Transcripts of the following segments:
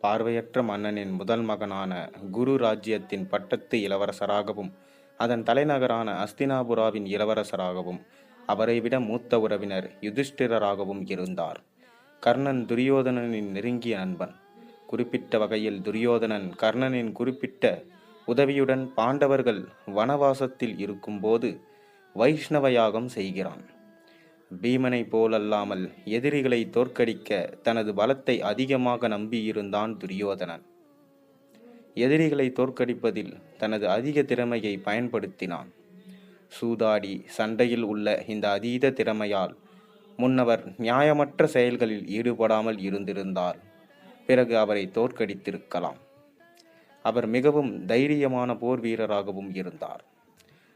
பார்வையற்ற மன்னனின் முதல் மகனான குரு ராஜ்யத்தின் பட்டத்து இளவரசராகவும் அதன் தலைநகரான அஸ்தினாபுராவின் இளவரசராகவும் அவரை விட மூத்த உறவினர் யுதிஷ்டிரராகவும் இருந்தார். கர்ணன் துரியோதனனின் நெருங்கிய நண்பன். குறிப்பிட்ட வகையில் துரியோதனன் கர்ணனின் குறிப்பிட்ட உதவியுடன் பாண்டவர்கள் வனவாசத்தில் இருக்கும்போது வைஷ்ணவ யாகம் செய்கிறான். பீமனை போலல்லாமல் எதிரிகளை தோற்கடிக்க தனது பலத்தை அதிகமாக நம்பியிருந்தான் துரியோதனன். எதிரிகளை தோற்கடிப்பதில் தனது அதிக திறமையை பயன்படுத்தினான். சூதாடி சண்டையில் உள்ள இந்த அதீத திறமையால் முன்னவர் நியாயமற்ற செயல்களில் ஈடுபடாமல் இருந்திருந்தால் பிறகு அவரை தோற்கடித்திருக்கலாம். அவர் மிகவும் தைரியமான போர் வீரராகவும் இருந்தார்.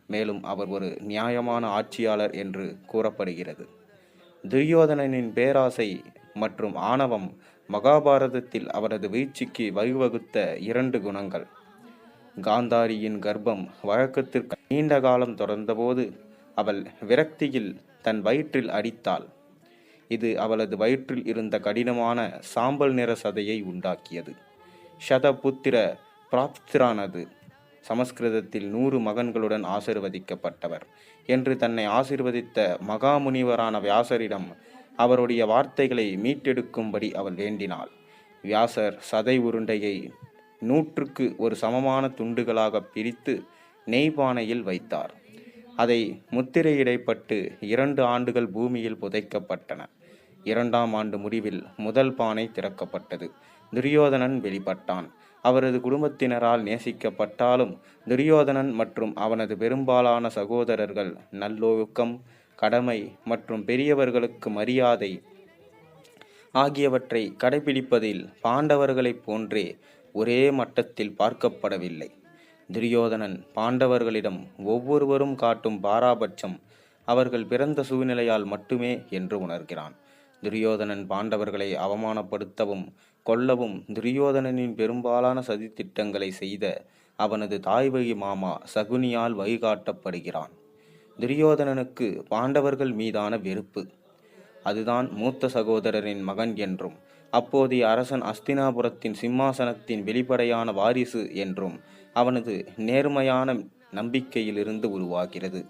மேலும் அவர் ஒரு நியாயமான ஆட்சியாளர் என்று கூறப்படுகிறது. துரியோதனனின் பேராசை மற்றும் ஆணவம் மகாபாரதத்தில் அவரது வீழ்ச்சிக்கு வழிவகுத்த 2 குணங்கள். காந்தாரியின் கர்ப்பம் வழக்கத்திற்கு நீண்ட காலம் தொடர்ந்தபோது அவள் விரக்தியில் தன் வயிற்றில் அடித்தாள். இது அவளது வயிற்றில் இருந்த கடினமான சாம்பல் நிற சதையை உண்டாக்கியது. ஷதபுத்திர பிராப்திரானது சமஸ்கிருதத்தில் 100 மகன்களுடன் ஆசிர்வதிக்கப்பட்டவர் என்று தன்னை ஆசிர்வதித்த மகாமுனிவரான வியாசரிடம் அவருடைய வார்த்தைகளை மீட்டெடுக்கும்படி அவள் வேண்டினாள். வியாசர் சதை உருண்டையை 100க்கு ஒரு சமமான துண்டுகளாக பிரித்து நெய்பானையில் வைத்தார். அதை முத்திரையிடப்பட்டு 2 ஆண்டுகள் பூமியில் புதைக்கப்பட்டன. 2ஆம் ஆண்டு முடிவில் முதல் பானை திறக்கப்பட்டது. துரியோதனன் வெளிப்பட்டான். அவரது குடும்பத்தினரால் நேசிக்கப்பட்டாலும் துரியோதனன் மற்றும் அவனது பெரும்பாலான சகோதரர்கள் நல்லொழுக்கம், கடமை மற்றும் பெரியவர்களுக்கு மரியாதை ஆகியவற்றை கடைபிடிப்பதில் பாண்டவர்களைப் போன்றே ஒரே மட்டத்தில் பார்க்கப்படவில்லை. துரியோதனன் பாண்டவர்களிடம் ஒவ்வொருவரும் காட்டும் பாராபட்சம் அவர்கள் பிறந்த சூழ்நிலையால் மட்டுமே என்று உணர்கிறான். துரியோதனன் பாண்டவர்களை அவமானப்படுத்தவும் கொல்லவும் துரியோதனனின் பெரும்பாலான சதித்திட்டங்களை செய்த அவனது தாய்வழி மாமா சகுனியால் வழிகாட்டப்படுகிறான். துரியோதனனுக்கு பாண்டவர்கள் மீதான வெறுப்பு. அதுதான் மூத்த சகோதரரின் மகன் என்றும் அப்போதைய அரசன் அஸ்தினாபுரத்தின் சிம்மாசனத்தின் வெளிப்படையான வாரிசு என்றும் அவனது நேர்மையான நம்பிக்கையிலிருந்து உருவாகிறது.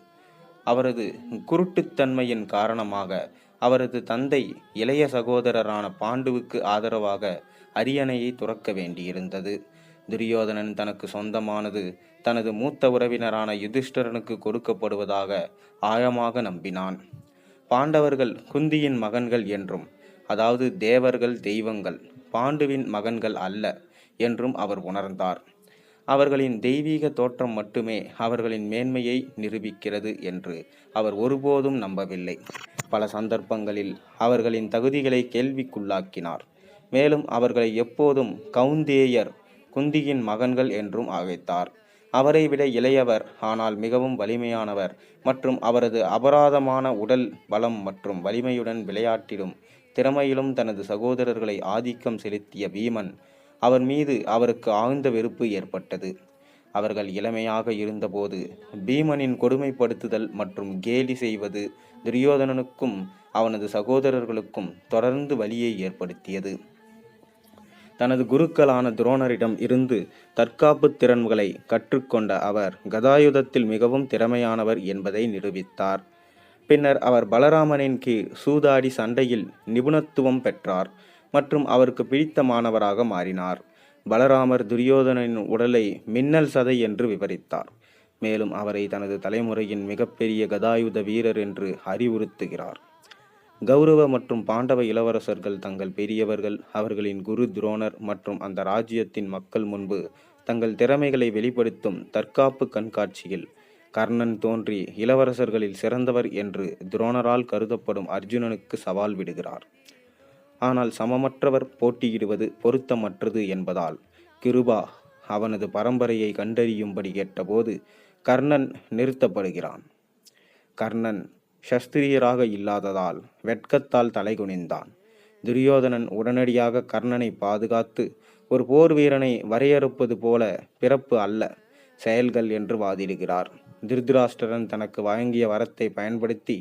அவரது குருட்டுத்தன்மையின் காரணமாக அவரது தந்தை இளைய சகோதரரான பாண்டுவுக்கு ஆதரவாக அரியணையை துறக்க வேண்டியிருந்தது. துரியோதனன் தனக்கு சொந்தமானது தனது மூத்த உறவினரான யுதிஷ்டரனுக்கு கொடுக்கப்படுவதாக ஆழமாக நம்பினான். பாண்டவர்கள் குந்தியின் மகன்கள் என்றும், அதாவது தேவர்கள் தெய்வங்கள், பாண்டுவின் மகன்கள் அல்ல என்றும் அவர் உணர்ந்தார். அவர்களின் தெய்வீக தோற்றம் மட்டுமே அவர்களின் மேன்மையை நிரூபிக்கிறது என்று அவர் ஒருபோதும் நம்பவில்லை. பல சந்தர்ப்பங்களில் அவர்களின் தகுதிகளை கேள்விக்குள்ளாக்கினார். மேலும் அவர்களை எப்போதும் கௌந்தேயர், குந்தியின் மகன்கள் என்றும் அழைத்தார். அவரை விட இளையவர், ஆனால் மிகவும் வலிமையானவர் மற்றும் அவரது அபராதமான உடல் பலம் மற்றும் வலிமையுடன் விளையாட்டிலும் திறமையிலும் தனது சகோதரர்களை ஆதிக்கம் செலுத்திய பீமன் அவர் மீது அவருக்கு ஆழ்ந்த வெறுப்பு ஏற்பட்டது. அவர்கள் இளமையாக இருந்தபோது பீமனின் கொடுமைப்படுத்துதல் மற்றும் கேலி செய்வது துரியோதனனுக்கும் அவனது சகோதரர்களுக்கும் தொடர்ந்து வலியை ஏற்படுத்தியது. தனது குருக்களான துரோணரிடம் இருந்து தற்காப்பு திறன்களை கற்றுக்கொண்ட அவர் கதாயுதத்தில் மிகவும் திறமையானவர் என்பதை நிரூபித்தார். பின்னர் அவர் பலராமனின் கீழ் சூதாடி சண்டையில் நிபுணத்துவம் பெற்றார் மற்றும் அவருக்கு பிடித்த மாணவராக மாறினார். பலராமர் துரியோதனனின் உடலை மின்னல் சதை என்று விவரித்தார். மேலும் அவரை தனது தலைமுறையின் மிகப்பெரிய கதாயுத வீரர் என்று அறிவுறுத்துகிறார். கௌரவ மற்றும் பாண்டவ இளவரசர்கள் தங்கள் பெரியவர்கள், அவர்களின் குரு துரோணர் மற்றும் அந்த ராஜ்யத்தின் மக்கள் முன்பு தங்கள் திறமைகளை வெளிப்படுத்தும் தற்காப்பு கண்காட்சியில் கர்ணன் தோன்றி இளவரசர்களில் சிறந்தவர் என்று துரோணரால் கருதப்படும் அர்ஜுனனுக்கு சவால் விடுகிறார். ஆனால் சமமற்றவர் போட்டியிடுவது பொருத்தமற்றது என்பதால் கிருபா அவனது பரம்பரையை கண்டறியும்படி கேட்டபோது கர்ணன் நிறுத்தப்படுகிறான். கர்ணன் சஸ்திரியராக இல்லாததால் வெட்கத்தால் தலைகுனிந்தான். துரியோதனன் உடனடியாக கர்ணனை பாதுகாத்து ஒரு போர் வீரனை வரையறுப்பது போல பிறப்பு அல்ல, செயல்கள் என்று வாதிடுகிறார். திருதராஷ்டிரன் தனக்கு வழங்கிய வரத்தை பயன்படுத்தி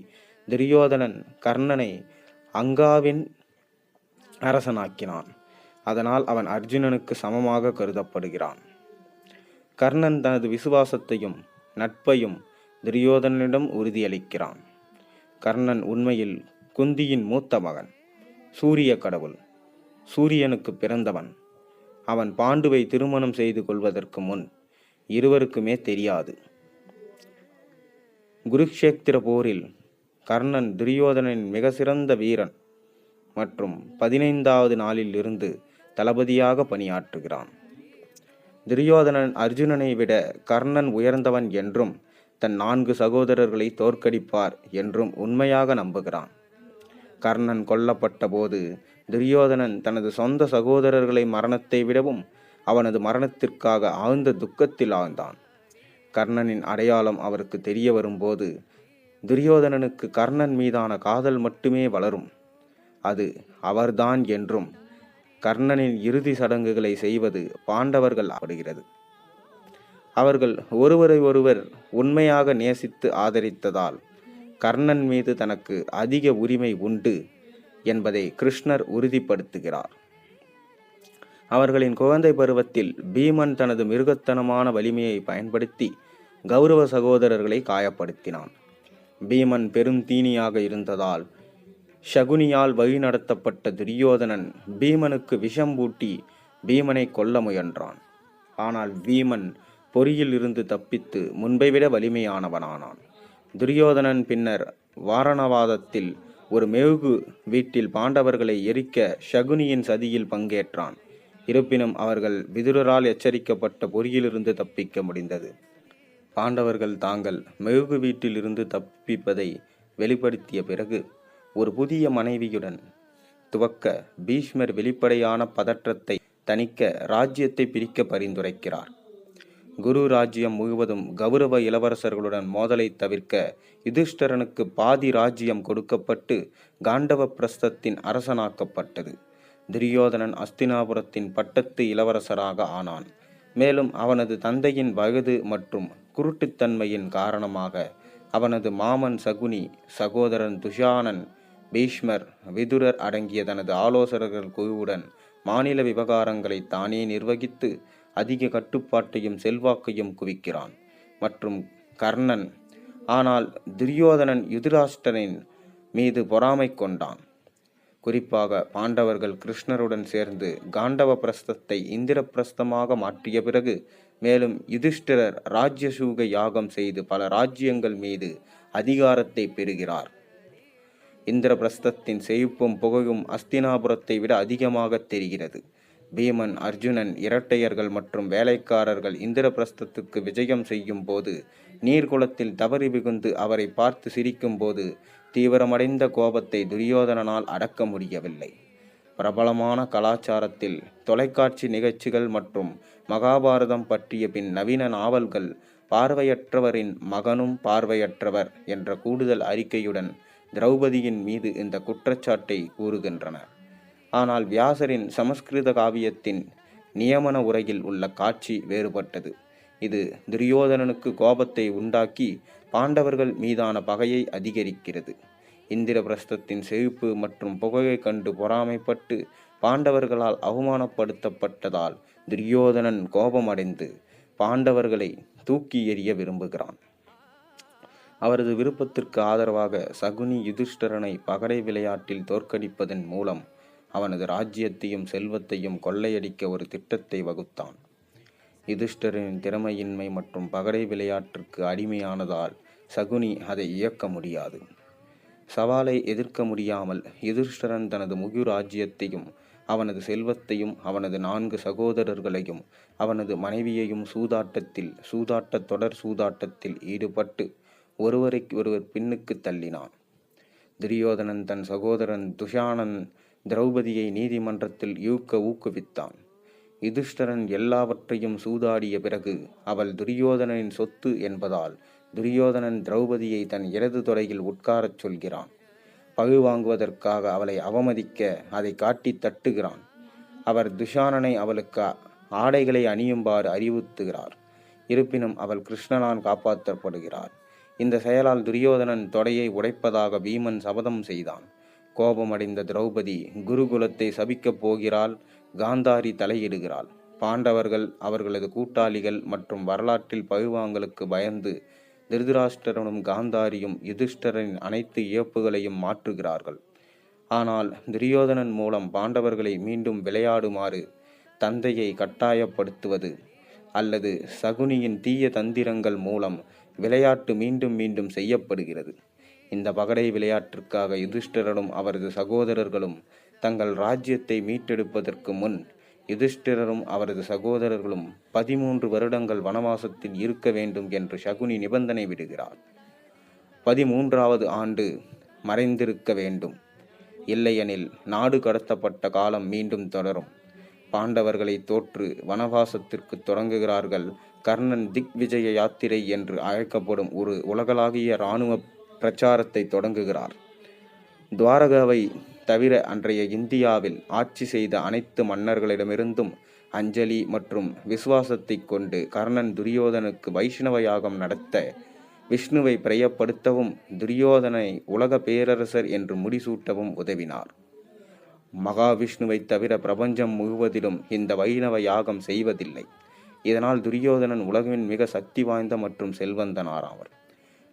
துரியோதனன் கர்ணனை அங்காவின் அரசனாக்கினான். அதனால் அவன் அர்ஜுனனுக்கு சமமாக கருதப்படுகிறான். கர்ணன் தனது விசுவாசத்தையும் நட்பையும் துரியோதனனிடம் உறுதியளிக்கிறான். கர்ணன் உண்மையில் குந்தியின் மூத்த மகன், சூரிய கடவுள், சூரியனுக்கு பிறந்தவன். அவன் பாண்டுவை திருமணம் செய்து கொள்வதற்கு முன் இருவருக்குமே தெரியாது. குருக்ஷேத்திர போரில் கர்ணன் துரியோதனின் மிக சிறந்த வீரன் மற்றும் 15வது நாளில் இருந்து தளபதியாக பணியாற்றுகிறான். துரியோதனன் அர்ஜுனனை விட கர்ணன் உயர்ந்தவன் என்றும் தன் 4 சகோதரர்களை தோற்கடிப்பார் என்றும் உண்மையாக நம்புகிறான். கர்ணன் கொல்லப்பட்ட போது துரியோதனன் தனது சொந்த சகோதரர்களை மரணத்தை விடவும் அவனது மரணத்திற்காக ஆழ்ந்த துக்கத்தில் ஆழ்ந்தான். கர்ணனின் அடையாளம் அவருக்கு தெரிய வரும்போது துரியோதனனுக்கு கர்ணன் மீதான காதல் மட்டுமே வளரும். அது அவர்தான் என்றும் கர்ணனின் இறுதி சடங்குகளை செய்வது பாண்டவர்கள் ஆடுகிறது. அவர்கள் ஒருவரை ஒருவர் உண்மையாக நேசித்து ஆதரித்ததால் கர்ணன் மீது தனக்கு அதிக உரிமை உண்டு என்பதை கிருஷ்ணர் உறுதிப்படுத்துகிறார். அவர்களின் குழந்தை பருவத்தில் பீமன் தனது மிருகத்தனமான வலிமையை பயன்படுத்தி கௌரவ சகோதரர்களை காயப்படுத்தினான். பீமன் பெரும் தீனியாக இருந்ததால் ஷகுனியால் வழிநடத்தப்பட்ட துரியோதனன் பீமனுக்கு விஷம் பூட்டி பீமனை கொல்ல முயன்றான். ஆனால் பீமன் பொறியில் இருந்து தப்பித்து முன்பை விட வலிமையானவனானான். துரியோதனன் பின்னர் வாரணவாதத்தில் ஒரு மெழுகு வீட்டில் பாண்டவர்களை எரிக்க ஷகுனியின் சதியில் பங்கேற்றான். இருப்பினும் அவர்கள் விதுரரால் எச்சரிக்கப்பட்ட பொறியிலிருந்து தப்பிக்க முடிந்தது. பாண்டவர்கள் தாங்கள் மெழுகு வீட்டிலிருந்து தப்பிப்பதை வெளிப்படுத்திய பிறகு ஒரு புதிய மனைவியுடன் துவக்க பீஷ்மர் வெளிப்படையான பதற்றத்தை தணிக்க ராஜ்யத்தை பிரிக்க பரிந்துரைக்கிறார். குரு ராஜ்யம் முழுவதும் கௌரவ இளவரசர்களுடன் மோதலை தவிர்க்க யுதிஷ்டரனுக்கு பாதி ராஜ்யம் கொடுக்கப்பட்டு காண்டவ பிரஸ்தத்தின் அரசனாக்கப்பட்டது. துரியோதனன் அஸ்தினாபுரத்தின் பட்டத்து இளவரசராக ஆனான். மேலும் அவனது தந்தையின் வயது மற்றும் குருட்டுத்தன்மையின் காரணமாக அவனது மாமன் சகுனி, சகோதரன் துஷானன், பீஷ்மர், விதுரர் அடங்கிய தனது ஆலோசகர்கள் குழுவுடன் மாநில விவகாரங்களை தானே நிர்வகித்து அதிக கட்டுப்பாட்டையும் செல்வாக்கையும் குவிக்கிறான். மற்றும் கர்ணன் ஆனால் துரியோதனன் யுதிராஷ்டரின் மீது பொறாமை கொண்டான். குறிப்பாக பாண்டவர்கள் கிருஷ்ணருடன் சேர்ந்து காண்டவ பிரஸ்தத்தை இந்திரபிரஸ்தமாக மாற்றிய பிறகு மேலும் யுதிஷ்டிரர் ராஜ்யசூக யாகம் செய்து பல ராஜ்யங்கள் மீது அதிகாரத்தை பெறுகிறார். இந்திரபிரஸ்தத்தின் செழிப்பும் புகையும் அஸ்தினாபுரத்தை விட அதிகமாக தெரிகிறது. பீமன், அர்ஜுனன், இரட்டையர்கள் மற்றும் வேலைக்காரர்கள் இந்திரபிரஸ்தத்துக்கு விஜயம் செய்யும் போது நீர்குளத்தில் தவறி விகுந்து அவரை பார்த்து சிரிக்கும் போது தீவிரமடைந்த கோபத்தை துரியோதனனால் அடக்க முடியவில்லை. பிரபலமான கலாச்சாரத்தில் தொலைக்காட்சி நிகழ்ச்சிகள் மற்றும் மகாபாரதம் பற்றிய பின் நவீன நாவல்கள் பார்வையற்றவரின் மகனும் பார்வையற்றவர் என்ற கூடுதல் அறிக்கையுடன் திரௌபதியின் மீது இந்த குற்றச்சாட்டை கூறுகின்றன. ஆனால் வியாசரின் சமஸ்கிருத காவியத்தின் நியமன உரையில் உள்ள காட்சி வேறுபட்டது. இது துரியோதனனுக்கு கோபத்தை உண்டாக்கி பாண்டவர்கள் மீதான பகையை அதிகரிக்கிறது. இந்திரபிரஸ்தத்தின் செழிப்பு மற்றும் புகையை கண்டு பொறாமைப்பட்டு பாண்டவர்களால் அவமானப்படுத்தப்பட்டதால் துரியோதனன் கோபமடைந்து பாண்டவர்களை தூக்கி எறிய விரும்புகிறான். அவரது விருப்பத்திற்கு ஆதரவாக சகுனி யுதிஷ்டரனை பகடை விளையாட்டில் தோற்கடிப்பதன் மூலம் அவனது ராஜ்யத்தையும் செல்வத்தையும் கொள்ளையடிக்க ஒரு திட்டத்தை வகுத்தான். யுதிஷ்டரின் திறமையின்மை மற்றும் பகடை விளையாட்டிற்கு அடிமையானதால் சகுனி அதை இயக்க முடியாது. சவாலை எதிர்க்க முடியாமல் யுதிஷ்டரன் தனது முழு ராஜ்யத்தையும் அவனது செல்வத்தையும் அவனது 4 சகோதரர்களையும் அவனது மனைவியையும் தொடர் சூதாட்டத்தில் ஈடுபட்டு ஒருவரை ஒருவர் பின்னுக்கு தள்ளினான். துரியோதனன் தன் சகோதரன் துஷானன் திரௌபதியை நீதிமன்றத்தில் ஊக்குவித்தான். யுதிஷ்டரன் எல்லாவற்றையும் சூதாடிய பிறகு அவள் துரியோதனனின் சொத்து என்பதால் துரியோதனன் திரௌபதியை தன் இடது தொடையில் உட்காரச் சொல்கிறான். பழி வாங்குவதற்காக அவளை அவமதிக்க அதை காட்டி தட்டுகிறான். அவர் துஷானனை அவளுக்கு ஆடைகளை அணியுமாறு அறிவுறுத்துகிறார். இருப்பினும் அவள் கிருஷ்ணனால் காப்பாற்றப்படுகிறார். இந்த செயலால் துரியோதனன் தொடையை உடைப்பதாக பீமன் சபதம் செய்தான். கோபமடைந்த திரௌபதி குருகுலத்தை சபிக்கப் போகிறாள். காந்தாரி தலையிடுகிறாள். பாண்டவர்கள் அவர்களது கூட்டாளிகள் மற்றும் வரலாற்றில் பழிவாங்கலுக்கு பயந்து திருதராஷ்டிரனும் காந்தாரியும் யுதிஷ்டரின் அனைத்து இயப்புகளையும் மாற்றுகிறார்கள். ஆனால் துரியோதனன் மூலம் பாண்டவர்களை மீண்டும் விளையாடுமாறு தந்தையை கட்டாயப்படுத்துவது அல்லது சகுனியின் தீய தந்திரங்கள் மூலம் விளையாட்டு மீண்டும் மீண்டும் செய்யப்படுகிறது. இந்த பகடை விளையாட்டிற்காக யுதிஷ்டிரனும் அவரது சகோதரர்களும் தங்கள் ராஜ்யத்தை மீட்டெடுப்பதற்கு முன் யுதிஷ்டிரரும் அவரது சகோதரர்களும் 13 வருடங்கள் வனவாசத்தில் இருக்க வேண்டும் என்று சகுனி நிபந்தனை விடுகிறார். 13வது ஆண்டு மறைந்திருக்க வேண்டும், இல்லையெனில் நாடு கடத்தப்பட்ட காலம் மீண்டும் தொடரும். பாண்டவர்களை தோற்று வனவாசத்திற்கு தொடங்குகிறார்கள். கர்ணன் திக் விஜய யாத்திரை என்று அழைக்கப்படும் ஒரு உலகளாவிய இராணுவ பிரச்சாரத்தை தொடங்குகிறார். துவாரகாவை தவிர அன்றைய இந்தியாவில் ஆட்சி செய்த அனைத்து மன்னர்களிடமிருந்தும் அஞ்சலி மற்றும் விசுவாசத்தை கொண்டு கர்ணன் துரியோதனுக்கு வைஷ்ணவ யாகம் நடத்த, விஷ்ணுவை பிரியப்படுத்தவும், துரியோதனை உலக பேரரசர் என்று முடிசூட்டவும் உதவினார். மகாவிஷ்ணுவை தவிர பிரபஞ்சம் முழுவதிலும் இந்த வைணவ யாகம் செய்வதில்லை. இதனால் துரியோதனன் உலகின் மிக சக்தி வாய்ந்த மற்றும் செல்வந்தனாராவர்.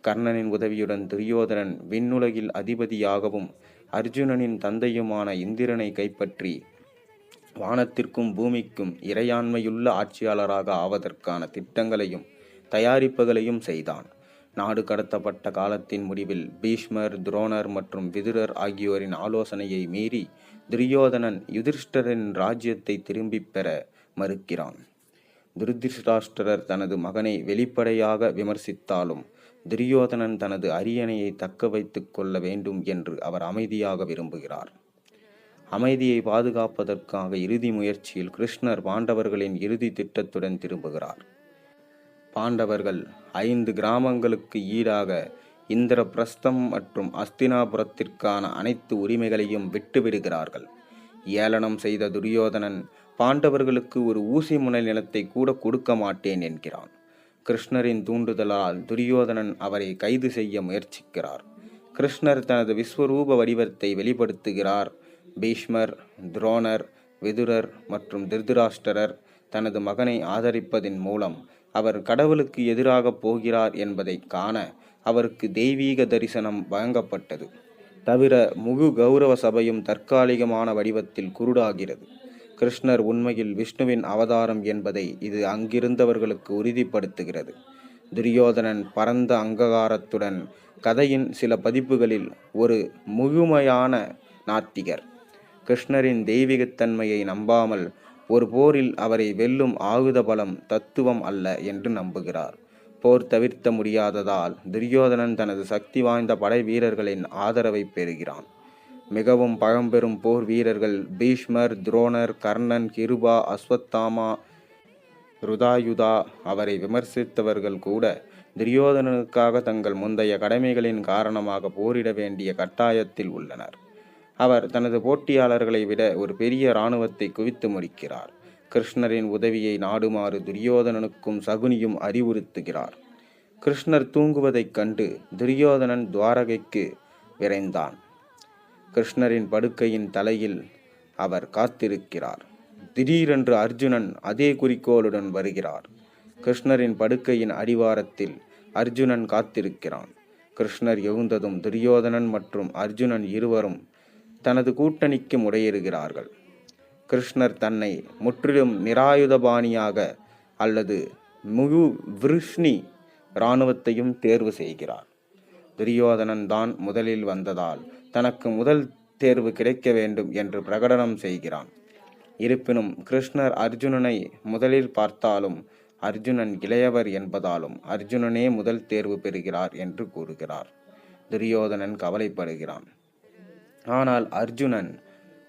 கர்ணனின் உதவியுடன் துரியோதனன் விண்ணுலகில் அதிபதியாகவும் அர்ஜுனனின் தந்தையுமான இந்திரனை கைப்பற்றி வானத்திற்கும் பூமிக்கும் இறையாண்மையுள்ள ஆட்சியாளராக ஆவதற்கான திட்டங்களையும் தயாரிப்புகளையும் செய்தான். நாடு கடத்தப்பட்ட காலத்தின் முடிவில் பீஷ்மர், துரோணர் மற்றும் விதுரர் ஆகியோரின் ஆலோசனையை மீறி துரியோதனன் யுதிஷ்டரின் ராஜ்யத்தை திரும்பிப் பெற மறுக்கிறான். திருதராஷ்டிரர் தனது மகனை வெளிப்படையாக விமர்சித்தாலும் துரியோதனன் தனது அரியணையை தக்க வைத்துக் கொள்ள வேண்டும் என்று அவர் அமைதியாக விரும்புகிறார். அமைதியை பாதுகாப்பதற்காக இறுதி முயற்சியில் கிருஷ்ணர் பாண்டவர்களின் இறுதி திட்டத்துடன் திரும்புகிறார். பாண்டவர்கள் 5 கிராமங்களுக்கு ஈடாக இந்திரபிரஸ்தம் மற்றும் அஸ்தினாபுரத்திற்கான அனைத்து உரிமைகளையும் விட்டுவிடுகிறார்கள். ஏளனம் செய்த துரியோதனன் பாண்டவர்களுக்கு ஒரு ஊசி முனை நிலத்தை கூட கொடுக்க மாட்டேன் என்கிறான். கிருஷ்ணரின் தூண்டுதலால் துரியோதனன் அவரை கைது செய்ய முயற்சிக்கிறார். கிருஷ்ணர் தனது விஸ்வரூப வடிவத்தை வெளிப்படுத்துகிறார். பீஷ்மர், துரோணர், விதுரர் மற்றும் திருதராஷ்டிரர் தனது மகனை ஆதரிப்பதின் மூலம் அவர் கடவுளுக்கு எதிராக போகிறார் என்பதை காண அவருக்கு தெய்வீக தரிசனம் வழங்கப்பட்டது. தவிர முழு கௌரவ சபையும் தற்காலிகமான வடிவத்தில் குருடாகிறது. கிருஷ்ணர் உண்மையில் விஷ்ணுவின் அவதாரம் என்பதை இது அங்கிருந்தவர்களுக்கு உறுதிப்படுத்துகிறது. துரியோதனன் பரந்த அங்ககாரத்துடன் கதையின் சில பதிப்புகளில் ஒரு முழுமையான நாத்திகர். கிருஷ்ணரின் தெய்வீகத்தன்மையை நம்பாமல் ஒரு போரில் அவரை வெல்லும் ஆயுத பலம் தத்துவம் அல்ல என்று நம்புகிறார். போர் தவிர்த்த முடியாததால் துரியோதனன் தனது சக்தி வாய்ந்த படை வீரர்களின் ஆதரவை பெறுகிறான். மிகவும் பழம்பெரும் போர் வீரர்கள் பீஷ்மர், துரோணர், கர்ணன், கிருபா, அஸ்வத்தாமா, ருதாயுதா அவரை விமர்சித்தவர்கள் கூட துரியோதனனுக்காக தங்கள் முந்தைய கடமைகளின் காரணமாக போரிட வேண்டிய கட்டாயத்தில் உள்ளனர். அவர் தனது போட்டியாளர்களை விட ஒரு பெரிய இராணுவத்தை குவித்து முடிக்கிறார். கிருஷ்ணரின் உதவியை நாடுமாறு துரியோதனனுக்கும் சகுனியும் அறிவுறுத்துகிறார். கிருஷ்ணர் தூங்குவதைக் கண்டு துரியோதனன் துவாரகைக்கு விரைந்தான். கிருஷ்ணரின் படுக்கையின் தலையில் அவர் காத்திருக்கிறார். திடீரென்று அர்ஜுனன் அதே குறிக்கோளுடன் வருகிறார். கிருஷ்ணரின் படுக்கையின் அடிவாரத்தில் அர்ஜுனன் காத்திருக்கிறான். கிருஷ்ணர் எழுந்ததும் துரியோதனன் மற்றும் அர்ஜுனன் இருவரும் தனது கூட்டணிக்கு முறையிடுகிறார்கள். கிருஷ்ணர் தன்னை முற்றிலும் நிராயுதபாணியாக அல்லது முழு விருஷ்ணி இராணுவத்தையும் தேர்வு செய்கிறார். துரியோதனன் தான் முதலில் வந்ததால் தனக்கு முதல் தேர்வு கிடைக்க வேண்டும் என்று பிரகடனம் செய்கிறான். இருப்பினும் கிருஷ்ணர் அர்ஜுனனை முதலில் பார்த்தாலும் அர்ஜுனன் இளையவர் என்பதாலும் அர்ஜுனனே முதல் தேர்வு பெறுகிறார் என்று கூறுகிறார். துரியோதனன் கவலைப்படுகிறான். ஆனால் அர்ஜுனன்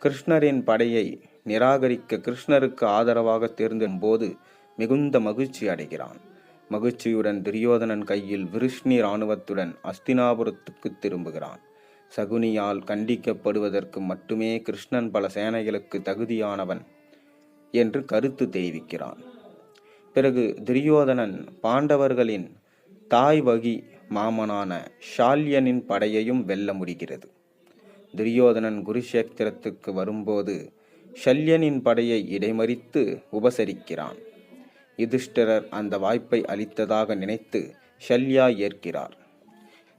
கிருஷ்ணரின் படையை நிராகரிக்க கிருஷ்ணருக்கு ஆதரவாக தேர்ந்தெடுக்கும் போது மிகுந்த மகிழ்ச்சி அடைகிறான். மகிழ்ச்சியுடன் துரியோதனன் கையில் விருஷ்ணி இராணுவத்துடன் அஸ்தினாபுரத்துக்கு திரும்புகிறான். சகுனியால் கண்டிக்கப்படுவதற்கு மட்டுமே கிருஷ்ணன் பல சேனைகளுக்கு தகுதியானவன் என்று கருத்து தெரிவிக்கிறான். பிறகு துரியோதனன் பாண்டவர்களின் தாய் வகி மாமனான ஷால்யனின் படையையும் வெல்ல முடிகிறது. துரியோதனன் குருஷேத்திரத்துக்கு வரும்போது ஷல்யனின் படையை இடைமறித்து உபசரிக்கிறான். யுதிஷ்டிரர் அந்த வாய்ப்பை அளித்ததாக நினைத்து ஷல்யா ஏற்கிறார்.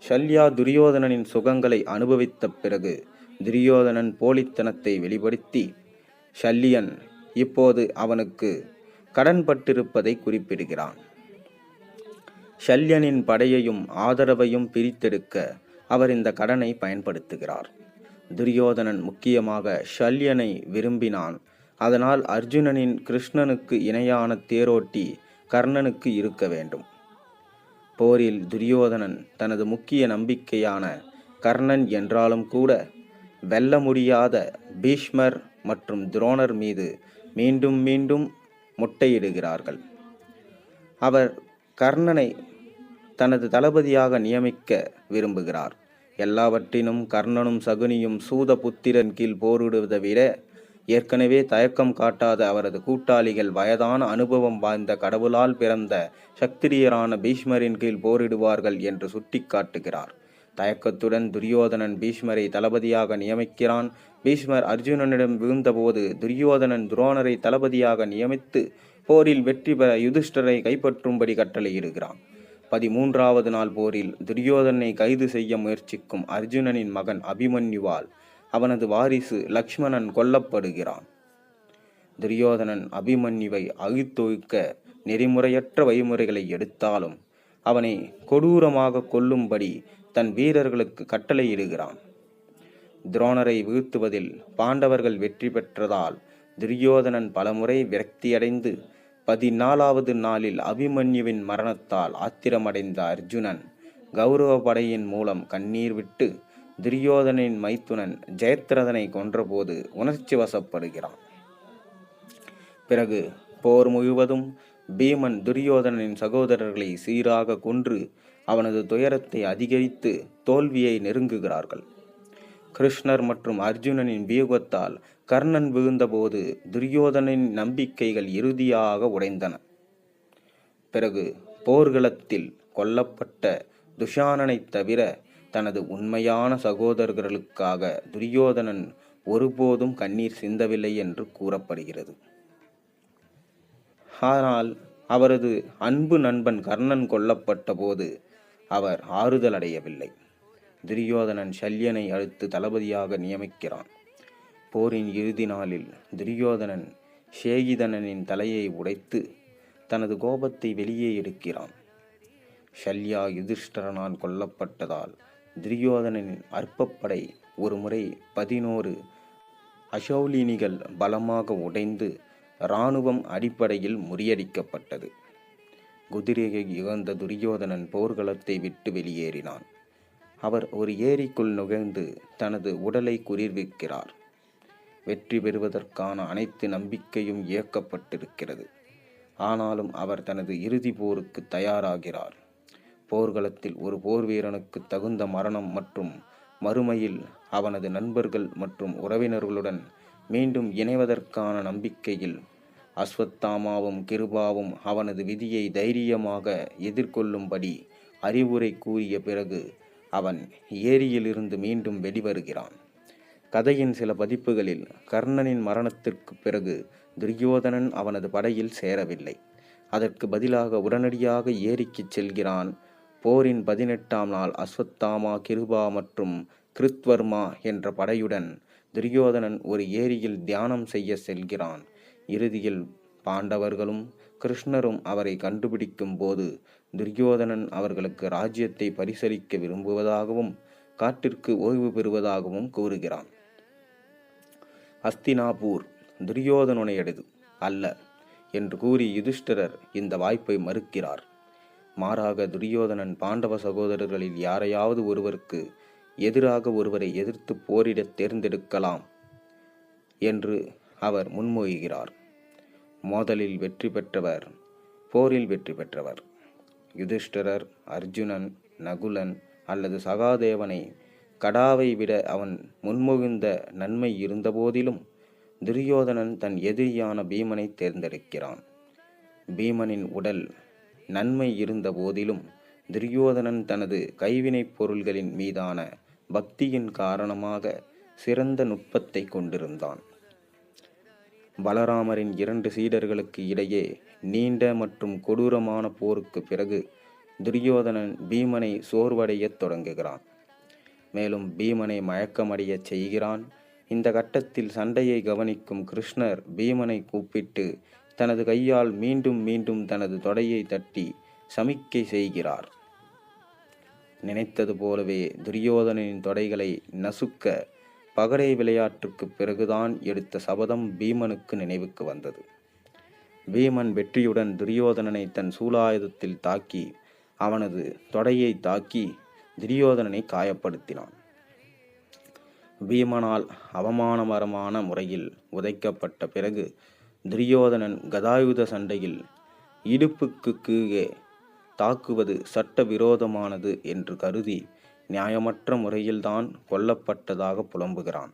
ஷல்யா துரியோதனனின் சுகங்களை அனுபவித்த பிறகு துரியோதனன் போலித்தனத்தை வெளிப்படுத்தி ஷல்யன் இப்போது அவனுக்கு கடன்பட்டிருப்பதை குறிப்பிடுகிறான். ஷல்யனின் படையையும் ஆதரவையும் பிரித்தெடுக்க அவர் இந்த கடனை பயன்படுத்துகிறார். துரியோதனன் முக்கியமாக ஷல்யனை விரும்பினான். அதனால் அர்ஜுனனின் கிருஷ்ணனுக்கு இணையான தேரோட்டி கர்ணனுக்கு இருக்க வேண்டும். போரில் துரியோதனன் தனது முக்கிய நம்பிக்கையான கர்ணன் என்றாலும் கூட வெல்ல முடியாத பீஷ்மர் மற்றும் துரோணர் மீது மீண்டும் மீண்டும் முட்டையிடுகிறார்கள். அவர் கர்ணனை தனது தளபதியாக நியமிக்க விரும்புகிறார். எல்லாவற்றினும் கர்ணனும் சகுனியும் சூத புத்திரன் கீழ் போரிடுவதை விட ஏற்கனவே தயக்கம் காட்டாத அவரது கூட்டாளிகள் வயதான அனுபவம் வாய்ந்த கடவுளால் பிறந்த சத்திரியரான பீஷ்மரின் கீழ் போரிடுவார்கள் என்று சுட்டிக்காட்டுகிறார். தயக்கத்துடன் துரியோதனன் பீஷ்மரை தளபதியாக நியமிக்கிறான். பீஷ்மர் அர்ஜுனனிடம் விழுந்தபோது துரியோதனன் துரோணரை தளபதியாக நியமித்து போரில் வெற்றி பெற யுதிஷ்டரை கைப்பற்றும்படி கட்டளையிடுகிறான். 13வது நாள் போரில் துரியோதனை கைது செய்ய முயற்சிக்கும் அர்ஜுனனின் மகன் அபிமன்யுவால் அவனது வாரிசு லக்ஷ்மணன் கொல்லப்படுகிறான். துரியோதனன் அபிமன்யுவை அழித்தொழிக்க நெறிமுறையற்ற வழிமுறைகளை எடுத்தாலும் அவனை கொடூரமாக கொல்லும்படி தன் வீரர்களுக்கு கட்டளையிடுகிறான். துரோணரை வீழ்த்துவதில் பாண்டவர்கள் வெற்றி பெற்றதால் துரியோதனன் பலமுறை விரக்தியடைந்து 14வது நாளில் அபிமன்யுவின் மரணத்தால் ஆத்திரமடைந்த அர்ஜுனன் கௌரவ படையின் மூலம் கண்ணீர் விட்டு துரியோதனின் மைத்துனன் ஜெயத்ரதனை கொன்றபோது உணர்ச்சி வசப்படுகிறான். பிறகு போர் முழுவதும் பீமன் துரியோதனின் சகோதரர்களை சீராக கொன்று அவனது துயரத்தை அதிகரித்து தோல்வியை நெருங்குகிறார்கள். கிருஷ்ணர் மற்றும் அர்ஜுனனின் வியூகத்தால் கர்ணன் விழுந்தபோது துரியோதனின் நம்பிக்கைகள் இறுதியாக உடைந்தன. பிறகு போர்களத்தில் கொல்லப்பட்ட துஷானனை தவிர தனது உண்மையான சகோதரர்களுக்காக துரியோதனன் ஒருபோதும் கண்ணீர் சிந்தவில்லை என்று கூறப்படுகிறது. ஆனால் அவரது அன்பு நண்பன் கர்ணன் கொல்லப்பட்ட போது அவர் ஆறுதல் அடையவில்லை. துரியோதனன் ஷல்யனை அடுத்து தளபதியாக நியமிக்கிறான். போரின் இறுதி நாளில் துரியோதனன் ஷேகிதனனின் தலையை உடைத்து தனது கோபத்தை வெளியே எடுக்கிறான். ஷல்யா யுதிஷ்டரனால் கொல்லப்பட்டதால் துரியோதனனின் அற்பப்படை ஒரு முறை 11 அசௌலினிகள் பலமாக உடைந்து இராணுவம் அடிப்படையில் முறியடிக்கப்பட்டது. குதிரையை இழந்த துரியோதனன் போர்க்களத்தை விட்டு வெளியேறினான். அவர் ஒரு ஏரிக்குள் நுழைந்து தனது உடலை குளிர்விக்கிறார். வெற்றி பெறுவதற்கான அனைத்து நம்பிக்கையும் இயக்கப்பட்டிருக்கிறது. ஆனாலும் அவர் தனது இறுதி போருக்கு தயாராகிறார். போர்க்களத்தில் ஒரு போர் வீரனுக்கு தகுந்த மரணம் மற்றும் மறுமையில் அவனது நண்பர்கள் மற்றும் உறவினர்களுடன் மீண்டும் இணைவதற்கான நம்பிக்கையில் அஸ்வத்தாமாவும் கிருபாவும் அவனது விதியை தைரியமாக எதிர்கொள்ளும்படி அறிவுரை கூறிய பிறகு அவன் ஏரியிலிருந்து மீண்டும் வெளிவருகிறான். கதையின் சில பதிப்புகளில் கர்ணனின் மரணத்திற்கு பிறகு துரியோதனன் அவனது படையில் சேரவில்லை. அதற்கு பதிலாக உடனடியாக ஏரிக்கு செல்கிறான். போரின் 18ஆம் நாள் அஸ்வத்தாமா, கிருபா மற்றும் கிருத்வர்மா என்ற படையுடன் துரியோதனன் ஒரு ஏரியில் தியானம் செய்ய செல்கிறான். இறுதியில் பாண்டவர்களும் கிருஷ்ணரும் அவரை கண்டுபிடிக்கும் போது துரியோதனன் அவர்களுக்கு ராஜ்யத்தை பரிசளிக்க விரும்புவதாகவும் காட்டிற்கு ஓய்வு பெறுவதாகவும் கூறுகிறான். ஹஸ்தினாபூர் துரியோதனனுடையது அல்ல என்று கூறி யுதிஷ்டிரர் இந்த வாய்ப்பை மறுக்கிறார். மாறாக துரியோதனன் பாண்டவ சகோதரர்களில் யாரையாவது ஒருவருக்கு எதிராக ஒருவரை எதிர்த்து போரிட தேர்ந்தெடுக்கலாம் என்று அவர் முன்மொழிகிறார். மோதலில் வெற்றி பெற்றவர் போரில் வெற்றி பெற்றவர். யுதிஷ்டிரர் அர்ஜுனன், நகுலன் அல்லது சகாதேவனை கடாவை விட அவன் முன்மொழிந்த நன்மை இருந்தபோதிலும் துரியோதனன் தன் எதிரியான பீமனை தேர்ந்தெடுக்கிறான். பீமனின் உடல் நன்மை இருந்த போதிலும் துரியோதனன் தனது கைவினைப் பொருள்களின் மீதான பக்தியின் காரணமாக சிறந்த நுட்பத்தை கொண்டிருந்தான். பலராமரின் 2 சீடர்களுக்கு இடையே நீண்ட மற்றும் கொடூரமான போருக்கு பிறகு துரியோதனன் பீமனை சோர்வடையத் தொடங்குகிறான். மேலும் பீமனை மயக்கமடையச் செய்கிறான். இந்த கட்டத்தில் சண்டையை கவனிக்கும் கிருஷ்ணர் பீமனை கூப்பிட்டு தனது கையால் மீண்டும் மீண்டும் தனது தொடையை தட்டி சமிக்கை செய்கிறார். நினைத்தது போலவே துரியோதனின் தொடைகளை நசுக்க பகடை விளையாட்டுக்கு பிறகுதான் எடுத்த சபதம் பீமனுக்கு நினைவுக்கு வந்தது. பீமன் வெற்றியுடன் துரியோதனனை தன் சூலாயுதத்தில் தாக்கி அவனது தொடையை தாக்கி துரியோதனனை காயப்படுத்தினான். பீமனால் அவமானகரமான முறையில் உதைக்கப்பட்ட பிறகு துரியோதனன் கதாயுத சண்டையில் இடுப்புக்கு கீழே தாக்குவது சட்ட விரோதமானது என்று கருதி நியாயமற்ற முறையில்தான் கொல்லப்பட்டதாக புலம்புகிறான்.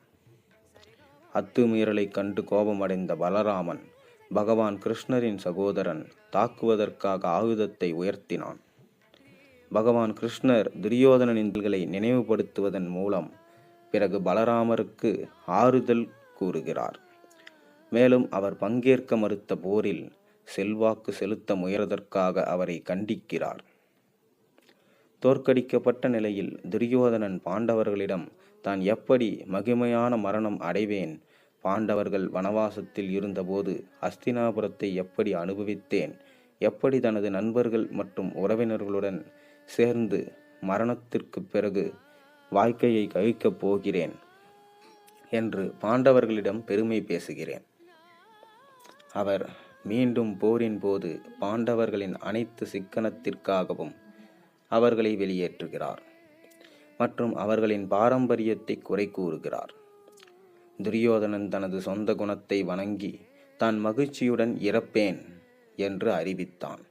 அத்துமீறலை கண்டு கோபமடைந்த பலராமன் பகவான் கிருஷ்ணரின் சகோதரன் தாக்குவதற்காக ஆயுதத்தை உயர்த்தினான். பகவான் கிருஷ்ணர் துரியோதனனின் நினைவுபடுத்துவதன் மூலம் பிறகு பலராமருக்கு ஆறுதல் கூறுகிறார். மேலும் அவர் பங்கேற்க மறுத்த போரில் செல்வாக்கு செலுத்த முயறதற்காக அவரை கண்டிக்கிறார். தோற்கடிக்கப்பட்ட நிலையில் துரியோதனன் பாண்டவர்களிடம் தான் எப்படி மகிமையான மரணம் அடைவேன், பாண்டவர்கள் வனவாசத்தில் இருந்தபோது அஸ்தினாபுரத்தை எப்படி அனுபவித்தேன், எப்படி தனது நண்பர்கள் மற்றும் உறவினர்களுடன் சேர்ந்து மரணத்திற்கு பிறகு வாழ்க்கையை கழிக்கப் போகிறேன் என்று பாண்டவர்களிடம் பெருமை பேசுகிறேன். அவர் மீண்டும் போரின் போது பாண்டவர்களின் அனைத்து சிக்கனத்திற்காகவும் அவர்களை வெளியேற்றுகிறார் மற்றும் அவர்களின் பாரம்பரியத்தை குறை கூறுகிறார். துரியோதனன் தனது சொந்த குணத்தை வணங்கி தான் மகிழ்ச்சியுடன் இறப்பேன் என்று அறிவித்தான்.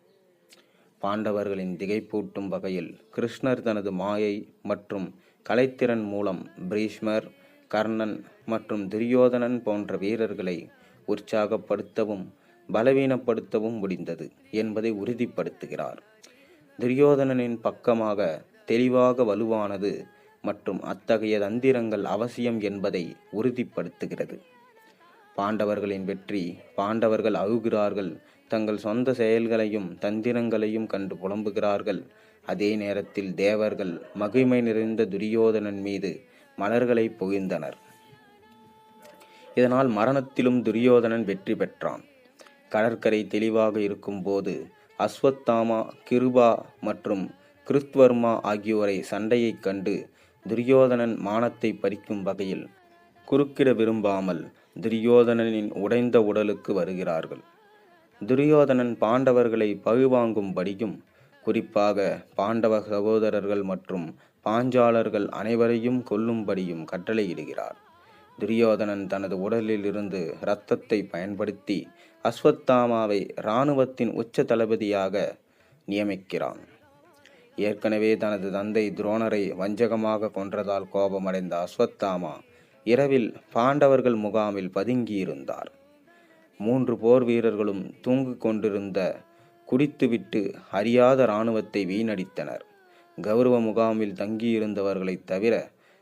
பாண்டவர்களின் திகைப்பூட்டும் வகையில் கிருஷ்ணர் தனது மாயை மற்றும் கலைத்திறன் மூலம் பீஷ்மர், கர்ணன் மற்றும் துரியோதனன் போன்ற வீரர்களை உற்சாகப்படுத்தவும் பலவீனப்படுத்தவும் முடிந்தது என்பதை உறுதிப்படுத்துகிறார். துரியோதனனின் பக்கமாக தெளிவாக வலுவானது மற்றும் அத்தகைய தந்திரங்கள் அவசியம் என்பதை உறுதிப்படுத்துகிறது. பாண்டவர்களின் வெற்றி பாண்டவர்கள் அழுகிறார்கள், தங்கள் சொந்த செயல்களையும் தந்திரங்களையும் கண்டு புலம்புகிறார்கள். அதே நேரத்தில் தேவர்கள் மகிமை நிறைந்த துரியோதனன் மீது மலர்களை பொழிந்தனர். இதனால் மரணத்திலும் துரியோதனன் வெற்றி பெற்றான். கடற்கரை தெளிவாக இருக்கும்போது அஸ்வத்தாமா, கிருபா மற்றும் கிருத்வர்மா ஆகியோரை சண்டையைக் கண்டு துரியோதனன் மானத்தை பறிக்கும் வகையில் குறுக்கிட விரும்பாமல் துரியோதனனின் உடைந்த உடலுக்கு வருகிறார்கள். துரியோதனன் பாண்டவர்களை பழிவாங்கும்படியும் குறிப்பாக பாண்டவ சகோதரர்கள் மற்றும் பாஞ்சாலர்கள் அனைவரையும் கொல்லும்படியும் கட்டளையிடுகிறார். துரியோதனன் தனது உடலில் இருந்து இரத்தத்தை பயன்படுத்தி அஸ்வத்தாமாவை இராணுவத்தின் உச்ச தளபதியாக நியமிக்கிறான். ஏற்கனவே தனது தந்தை துரோணரை வஞ்சகமாக கொன்றதால் கோபமடைந்த அஸ்வத்தாமா இரவில் பாண்டவர்கள் முகாமில் பதுங்கியிருந்தார். 3 போர் வீரர்களும் தூங்கிக் கொண்டிருந்த குடித்துவிட்டு அறியாத இராணுவத்தை வீணடித்தனர். கௌரவ முகாமில் தங்கியிருந்தவர்களை தவிர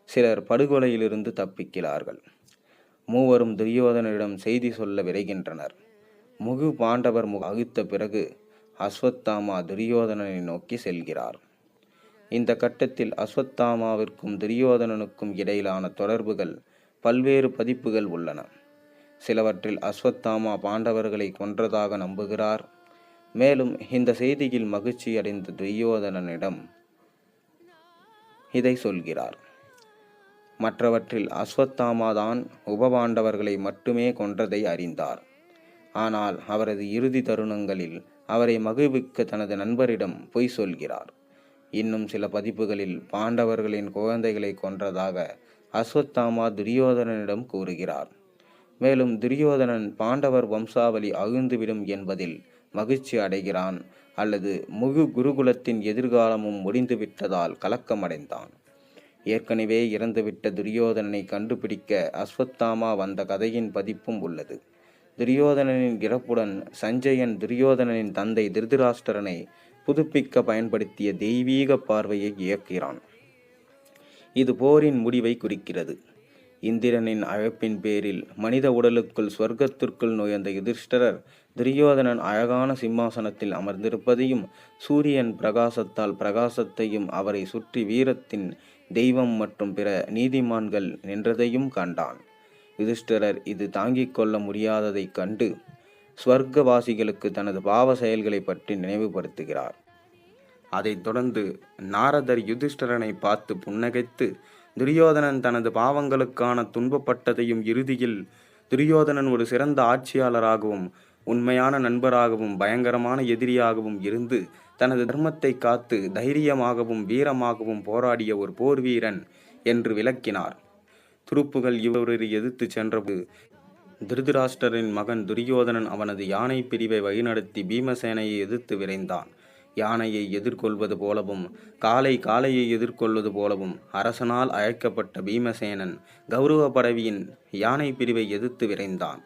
சிலர் படுகொலையிலிருந்து தப்பிக்கிறார்கள். 3வரும் துரியோதனரிடம் செய்தி சொல்ல விரைகின்றனர். முகு பாண்டவர் அழித்த பிறகு அஸ்வத்தாமா துரியோதனனை நோக்கி செல்கிறார். இந்த கட்டத்தில் அஸ்வத்தாமாவிற்கும் துரியோதனனுக்கும் இடையிலான தொடர்புகள் பல்வேறு பதிப்புகள் உள்ளன. சிலவற்றில் அஸ்வத்தாமா பாண்டவர்களை கொன்றதாக நம்புகிறார். மேலும் இந்த செய்தியில் மகிழ்ச்சி அடைந்த துரியோதனனிடம் இதை சொல்கிறார். மற்றவற்றில் அஸ்வத்தாமாதான் உபபாண்டவர்களை மட்டுமே கொன்றதை அறிந்தார். ஆனால் அவரது இறுதி தருணங்களில் அவரை மகிழ்விக்க தனது நண்பரிடம் பொய் சொல்கிறார். இன்னும் சில பதிப்புகளில் பாண்டவர்களின் குழந்தைகளை கொன்றதாக அஸ்வத்தாமா துரியோதனனிடம் கூறுகிறார். மேலும் துரியோதனன் பாண்டவர் வம்சாவளி அழிந்துவிடும் என்பதில் மகிழ்ச்சி அடைகிறான் அல்லது முழு குருகுலத்தின் எதிர்காலமும் முடிந்துவிட்டதால் கலக்கமடைந்தான். ஏற்கனவே இறந்துவிட்ட துரியோதனனை கண்டுபிடிக்க அஸ்வத்தாமா வந்த கதையின் பதிப்பும் உள்ளது. துரியோதனனின் இறப்புடன் சஞ்சயன் துரியோதனனின் தந்தை திருதராஷ்டிரனை புதுப்பிக்க பயன்படுத்திய தெய்வீக பார்வையை இயக்கிறான். இது போரின் முடிவை குறிக்கிறது. இந்திரனின் அழைப்பின் பேரில் மனித உடலுக்குள் சொர்க்கத்திற்குள் நுழைந்த யுதிஷ்டிரர் துரியோதனன் அழகான சிம்மாசனத்தில் அமர்ந்திருப்பதையும் சூரியன் பிரகாசத்தால் பிரகாசத்தையும் அவரை சுற்றி வீரத்தின் தெய்வம் மற்றும் பிற நீதிமான்கள் நின்றதையும் கண்டான். யுதிஷ்டிரர் இது தாங்கிக் கொள்ள முடியாததைக் கண்டு ஸ்வர்க்கவாசிகளுக்கு தனது பாவ செயல்களை பற்றி நினைவுபடுத்துகிறார். அதைத் தொடர்ந்து நாரதர் யுதிஷ்டிரனை பார்த்து புன்னகைத்து துரியோதனன் தனது பாவங்களுக்கான துன்பப்பட்டதையும் இறுதியில் துரியோதனன் ஒரு சிறந்த ஆட்சியாளராகவும் உண்மையான நண்பராகவும் பயங்கரமான எதிரியாகவும் இருந்து தனது தர்மத்தை காத்து தைரியமாகவும் வீரமாகவும் போராடிய ஒரு போர் வீரன் என்று விளக்கினார். துருப்புகள் இவரை எதிர்த்து சென்றபோது திருதராஷ்டிரரின் மகன் துரியோதனன் அவனது யானை பிரிவை வழிநடத்தி பீமசேனையை எதிர்த்து விரைந்தான். யானையை எதிர்கொள்வது போலவும் காளையை எதிர்கொள்வது போலவும் அரசனால் அழைக்கப்பட்ட பீமசேனன் கௌரவ படவியின் யானை பிரிவை எதிர்த்து விரைந்தான்.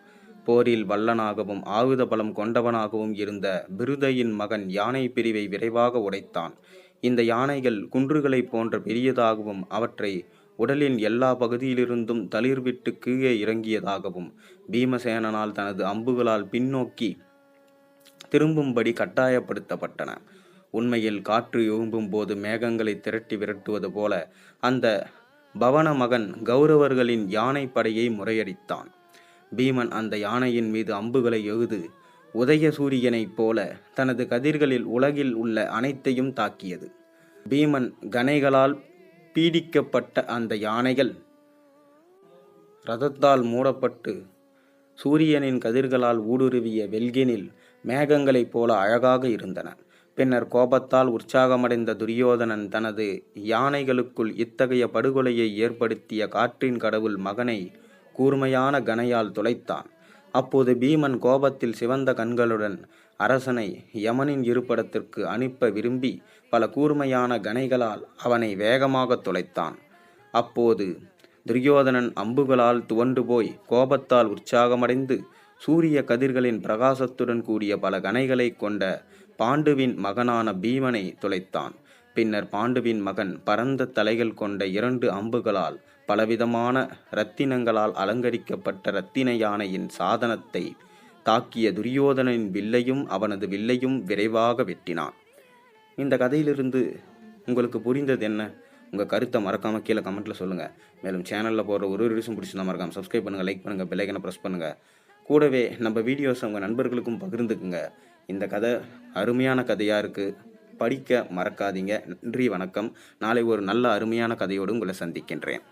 போரில் வல்லனாகவும் ஆயுத பலம் கொண்டவனாகவும் இருந்த பிருதையின் மகன் யானை பிரிவை விரைவாக உடைத்தான். இந்த யானைகள் குன்றுகளைப் போன்ற பெரியதாகவும் அவற்றை உடலின் எல்லா பகுதியிலிருந்தும் தளிர்விட்டு கீழே இறங்கியதாகவும் பீமசேனனால் தனது அம்புகளால் பின்னோக்கி திரும்பும்படி கட்டாயப்படுத்தப்பட்டன. உண்மையில் காற்று எழும்பும் போது மேகங்களை திரட்டி விரட்டுவது போல அந்த பவன மகன் கௌரவர்களின் யானை படையை முறையடித்தான். பீமன் அந்த யானையின் மீது அம்புகளை எழுது உதய சூரியனைப் போல தனது கதிர்களில் உலகில் உள்ள அனைத்தையும் தாக்கியது. பீமன் கணைகளால் பீடிக்கப்பட்ட அந்த யானைகள் இரத்தத்தால் மூடப்பட்டு சூரியனின் கதிர்களால் ஊடுருவிய வெல்கினில் மேகங்களைப் போல அழகாக இருந்தன. பின்னர் கோபத்தால் உற்சாகமடைந்த துரியோதனன் தனது யானைகளுக்குள் இத்தகைய படுகொலையை ஏற்படுத்திய காற்றின் கடவுள் மகனை கூர்மையான கணையால் துளைத்தான். அப்போது பீமன் கோபத்தில் சிவந்த கண்களுடன் அரசனை யமனின் இருப்பிடத்திற்கு அனுப்ப விரும்பி பல கூர்மையான கணைகளால் அவனை வேகமாக துளைத்தான். அப்போது துரியோதனன் அம்புகளால் துவண்டு போய் கோபத்தால் உற்சாகமடைந்து சூரிய கதிர்களின் பிரகாசத்துடன் கூடிய பல கணைகளை கொண்ட பாண்டுவின் மகனான பீமனை துளைத்தான். பின்னர் பாண்டுவின் மகன் பரந்த தலைகள் கொண்ட 2 அம்புகளால் பலவிதமான இரத்தினங்களால் அலங்கரிக்கப்பட்ட இரத்தின யானையின் சாதனத்தை தாக்கிய துரியோதனின் வில்லையும் அவனது வில்லையும் விரைவாக வெட்டினான். இந்த கதையிலிருந்து உங்களுக்கு புரிந்தது என்ன? உங்கள் கருத்தை மறக்காமல் கீழே கமெண்ட்டில் சொல்லுங்கள். மேலும் சேனலில் போடுற ஒரு வீடியோஸும் பிடிச்சிருந்தா மறக்காமல் சப்ஸ்கிரைப் பண்ணுங்கள், லைக் பண்ணுங்கள், பெல் ஐக்கனை ப்ரெஸ் பண்ணுங்கள். கூடவே நம்ம வீடியோஸ் உங்கள் நண்பர்களுக்கும் பகிர்ந்துக்குங்க. இந்த கதை அருமையான கதையாக இருக்குது, படிக்க மறக்காதீங்க. நன்றி, வணக்கம். நாளை ஒரு நல்ல அருமையான கதையோடு உங்களை சந்திக்கின்றேன்.